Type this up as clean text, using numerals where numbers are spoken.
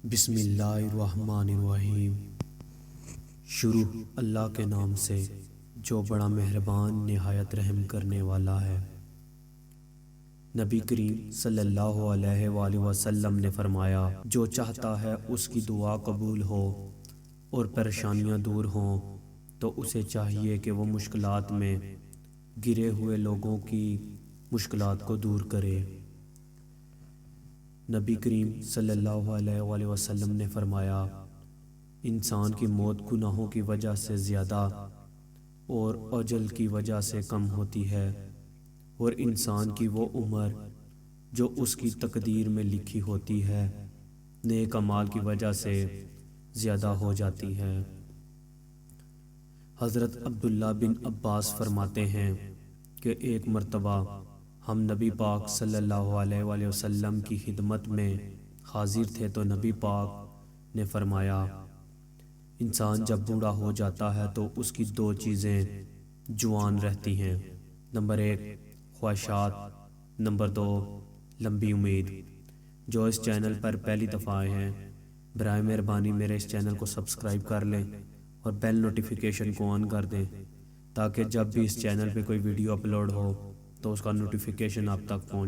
بسم اللہ الرحمن الرحیم۔ شروع اللہ کے نام سے جو بڑا مہربان نہایت رحم کرنے والا ہے۔ نبی کریم صلی اللہ علیہ وآلہ وسلم نے فرمایا، جو چاہتا ہے اس کی دعا قبول ہو اور پریشانیاں دور ہوں تو اسے چاہیے کہ وہ مشکلات میں گرے ہوئے لوگوں کی مشکلات کو دور کرے۔ نبی کریم صلی اللہ علیہ وآلہ وسلم نے فرمایا، انسان کی موت گناہوں کی وجہ سے زیادہ اور اجل کی وجہ سے کم ہوتی ہے، اور انسان کی وہ عمر جو اس کی تقدیر میں لکھی ہوتی ہے نیک اعمال کی وجہ سے زیادہ ہو جاتی ہے۔ حضرت عبداللہ بن عباس فرماتے ہیں کہ ایک مرتبہ ہم نبی پاک صلی اللہ علیہ وآلہ وسلم کی خدمت میں حاضر تھے تو نبی پاک نے فرمایا، انسان جب بوڑھا ہو جاتا ہے تو اس کی دو چیزیں جوان رہتی ہیں، نمبر 1 خواہشات، نمبر 2 لمبی امید۔ جو اس چینل پر پہلی دفعہ آئے ہیں برائے مہربانی میرے اس چینل کو سبسکرائب کر لیں اور بیل نوٹیفیکیشن کو آن کر دیں تاکہ جب بھی اس چینل پہ کوئی ویڈیو اپلوڈ ہو تو اس کا نوٹیفیکیشن آپ تک پہنچ